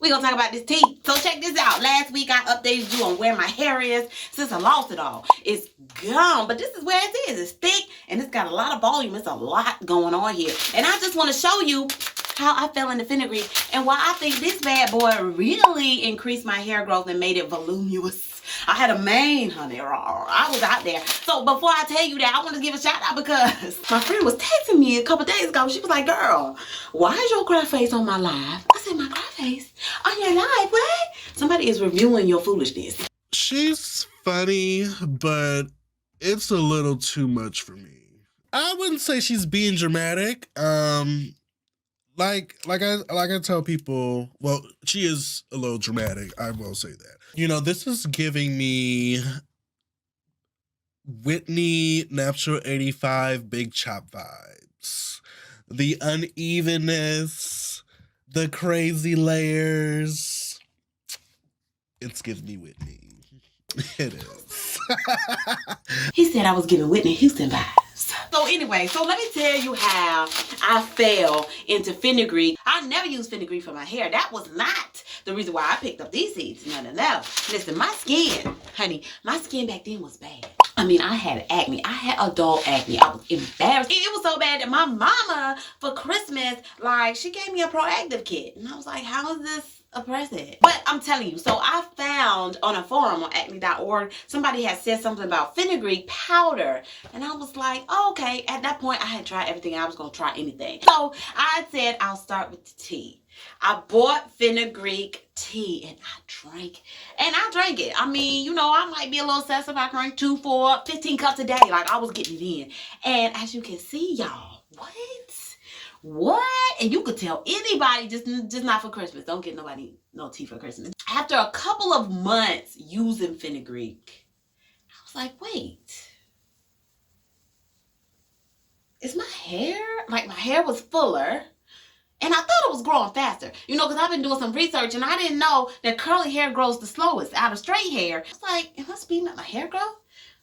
We're gonna talk about this tea. So check this out. Last week I updated you on where my hair is. Since I lost it all, it's gone. But this is where it is. It's thick and it's got a lot of volume. It's a lot going on here. And I just want to show you how I fell into fenugreek and why I think this bad boy really increased my hair growth and made it voluminous. I had a mane, honey. I was out there. So before I tell you that, I want to give a shout out because my friend was texting me a couple days ago. She was like, girl, why is your cry face on my live? I said, my cry face? On your live? What? Somebody is reviewing your foolishness. She's funny, but it's a little too much for me. I wouldn't say she's being dramatic. Like I tell people, well, she is a little dramatic. I will say that. You know, this is giving me Whitney Natural 85 Big Chop vibes. The unevenness, the crazy layers. It's giving me Whitney. It is. He said I was giving Whitney Houston vibes. So anyway, so let me tell you how I fell into fenugreek. I never used fenugreek for my hair. That was not the reason why I picked up these seeds. No. Listen, my skin, honey, my skin back then was bad. I mean, I had acne. I had adult acne. I was embarrassed. It was so bad that my mama, for Christmas, like, she gave me a Proactive kit. And I was like, how is this a present? But I'm telling you, so I found on a forum on acne.org, somebody had said something about fenugreek powder. And I was like, oh, okay. At that point, I had tried everything. I was going to try anything. So I said, I'll start with the tea. I bought fenugreek tea and I drank it. I mean, you know, I might be a little obsessive. I drank 2, 4, 15 cups a day. Like, I was getting it in. And as you can see, y'all, what? And you could tell anybody, just not for Christmas. Don't get nobody no tea for Christmas. After a couple of months using fenugreek, I was like, wait. Is my hair, like, my hair was fuller. And I thought it was growing faster, you know, because I've been doing some research and I didn't know that curly hair grows the slowest out of straight hair. It's like, am I speeding up my hair growth?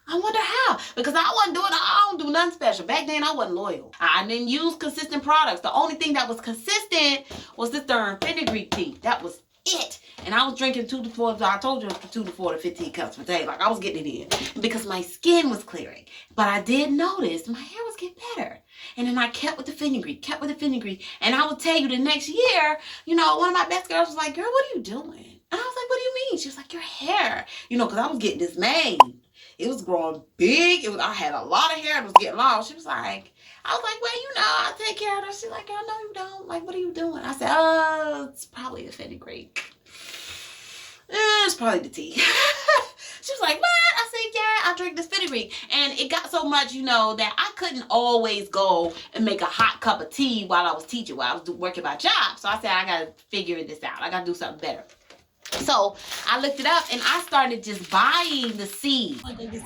I wonder how, because I don't do nothing special. Back then, I wasn't loyal. I didn't use consistent products. The only thing that was consistent was this darn fenugreek tea. That was it. And I was drinking 2 to 4, I told you, 2 to 4 to 15 cups per day. Like, I was getting it in because my skin was clearing. But I did notice my hair was getting better. And then I kept with the fenugreek. And I will tell you, the next year, you know, one of my best girls was like, girl, what are you doing? And I was like, what do you mean? She was like, your hair. You know, because I was getting this mane. It was growing big. I had a lot of hair. It was getting long. She was like, I was like, well, you know, I'll take care of her. She's like, girl, no, you don't. Like, what are you doing? I said, oh, it's probably the fenugreek. It's probably the tea. She was like, what? I said, yeah, I drink this fenugreek. And it got so much, you know, that I couldn't always go and make a hot cup of tea while I was teaching, while I was working my job. So I said, I got to figure this out. I got to do something better. So I looked it up and I started just buying the seeds. This is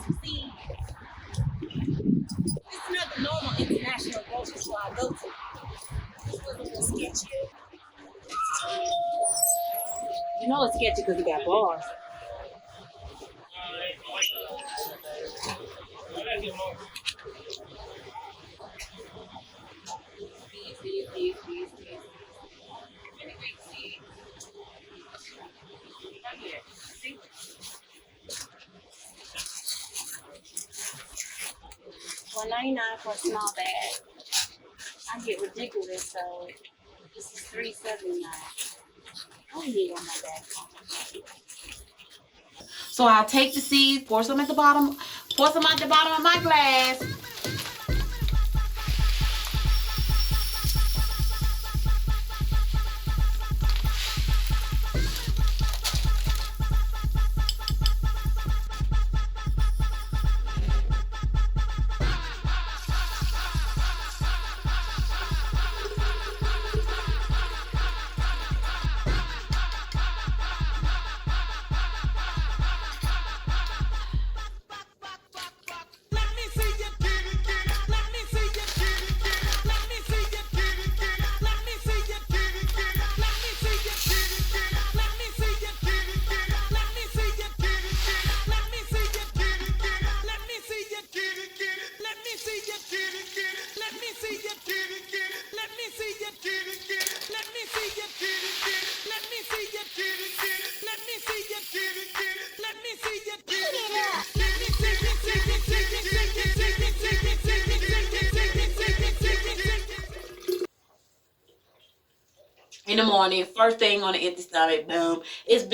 not the normal international grocery store I go to. This was a little sketchy. You know it's sketchy because it got bars. These. Fenugreek Seeds. Right here. See? $1.99 for a small bag. I get ridiculous, so this is $3.79. I don't need on my bag. So I'll take the seeds, pour some at the bottom of my glass. the morning, first thing on the empty stomach, boom. It's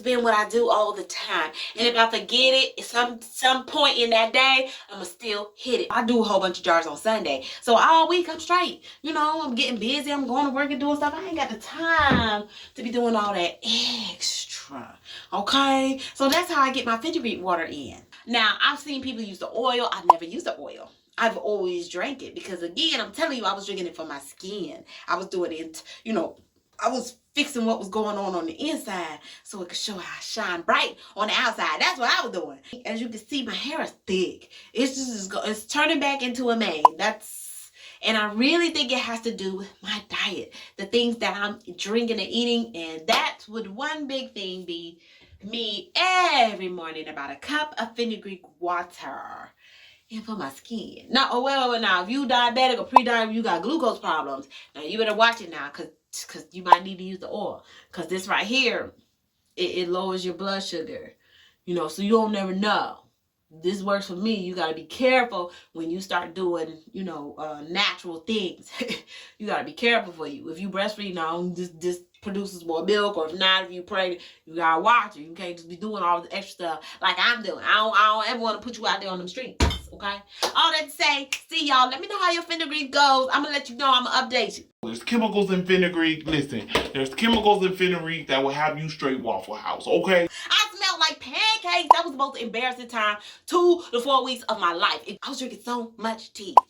been what I do all the time. And if I forget it, some point in that day, I'ma still hit it. I do a whole bunch of jars on Sunday. So all week I'm straight. You know, I'm getting busy, I'm going to work and doing stuff. I ain't got the time to be doing all that extra. Okay? So that's how I get my fenugreek water in. Now, I've seen people use the oil. I've never used the oil. I've always drank it because, again, I'm telling you, I was drinking it for my skin. I was doing it, you know, I was fixing what was going on the inside so it could show how I shine bright on the outside. That's what I was doing. As you can see, my hair is thick. It's turning back into a mane. And I really think it has to do with my diet, the things that I'm drinking and eating, and that would one big thing be me every morning about a cup of fenugreek water. And for my skin. Now, now, if you diabetic or pre-diabetic, you got glucose problems, now you better watch it now, because you might need to use the oil. Because this right here, it lowers your blood sugar. You know, so you don't never know. This works for me. You got to be careful when you start doing, you know, natural things. You got to be careful for you. If you breastfeed now, this produces more milk, or if not, if you pregnant, you got to watch it. You can't just be doing all the extra stuff like I'm doing. I don't ever want to put you out there on them streets. Okay? All that to say, see y'all. Let me know how your fenugreek goes. I'm going to let you know. I'm going to update you. There's chemicals in fenugreek. Listen, there's chemicals in fenugreek that will have you straight Waffle House, okay? I smelled like pancakes. That was the most embarrassing time 2 to 4 weeks of my life. I was drinking so much tea.